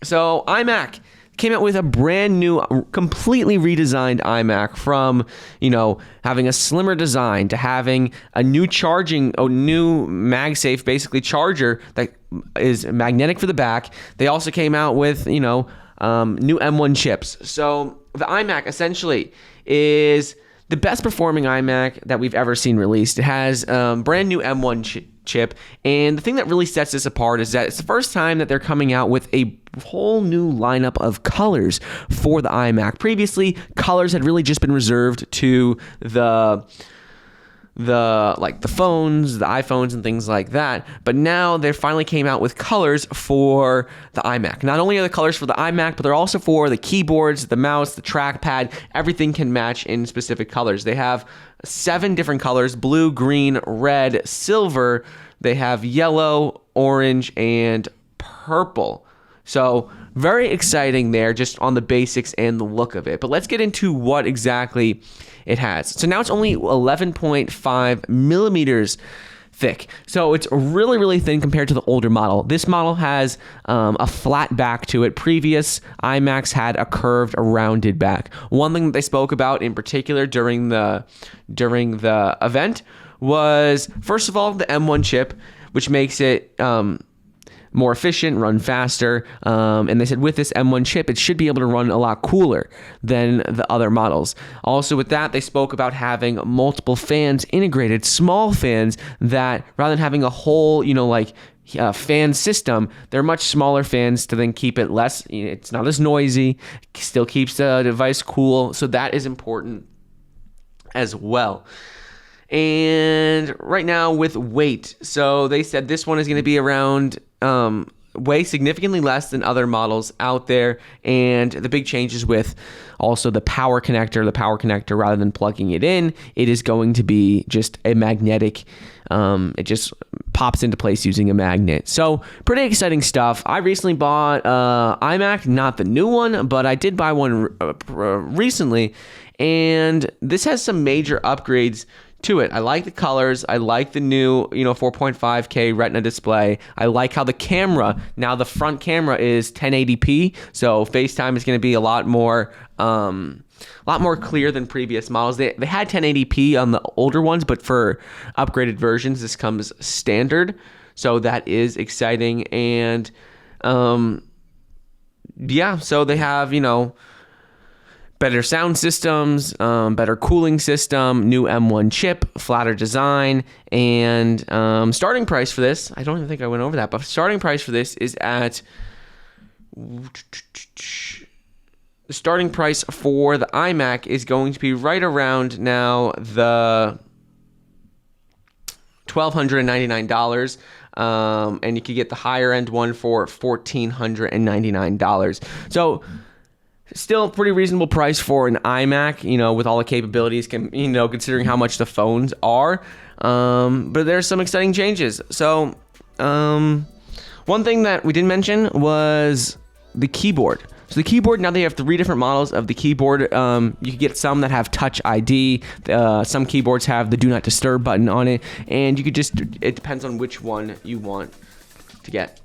So iMac came out with a brand new, completely redesigned iMac from, having a slimmer design to having a new new MagSafe, basically charger that is magnetic for the back. They also came out with, new M1 chips. So the iMac essentially is the best performing iMac that we've ever seen released. It has brand new M1 chip, and the thing that really sets this apart is that it's the first time that they're coming out with a whole new lineup of colors for the iMac. Previously, colors had really just been reserved to the phones, the iPhones and things like that. But now they finally came out with colors for the iMac. Not only are the colors for the iMac, but they're also for the keyboards, the mouse, the trackpad. Everything can match in specific colors. They have 7 different colors: blue, green, red, silver. They have yellow, orange, and purple. So very exciting there, just on the basics and the look of it. But let's get into what exactly it has. So now it's only 11.5 millimeters thick. So it's really, really thin compared to the older model. This model has a flat back to it. Previous iMacs had a curved, rounded back. One thing that they spoke about in particular during the event was, first of all, the M1 chip, which makes it more efficient, run faster, and they said with this M1 chip, it should be able to run a lot cooler than the other models. Also with that, they spoke about having multiple fans integrated, small fans that, rather than having a whole, fan system, they're much smaller fans to then keep it less, it's not as noisy, still keeps the device cool, so that is important as well. And right now with weight, so they said this one is going to be around weigh significantly less than other models out there, and the big changes with also the power connector, rather than plugging it in, it is going to be just a magnetic, it just pops into place using a magnet. So pretty exciting stuff. I recently bought iMac, not the new one, but I did buy one recently, and this has some major upgrades to it. I like the colors. I like the new, 4.5K Retina display. I like how the camera, now the front camera is 1080p, so FaceTime is going to be a lot more clear than previous models. They had 1080p on the older ones, but for upgraded versions, this comes standard. So that is exciting. And so they have, better sound systems, better cooling system, new M1 chip, flatter design, and starting price for this, I don't even think I went over that, but starting price for this is at, the starting price for the iMac is going to be right around now the $1,299, and you could get the higher end one for $1,499. So still a pretty reasonable price for an iMac, with all the capabilities, considering how much the phones are. But there's some exciting changes. So one thing that we didn't mention was the keyboard. So the keyboard, now they have 3 different models of the keyboard. You can get some that have Touch ID. Some keyboards have the Do Not Disturb button on it. And you could it depends on which one you want to get.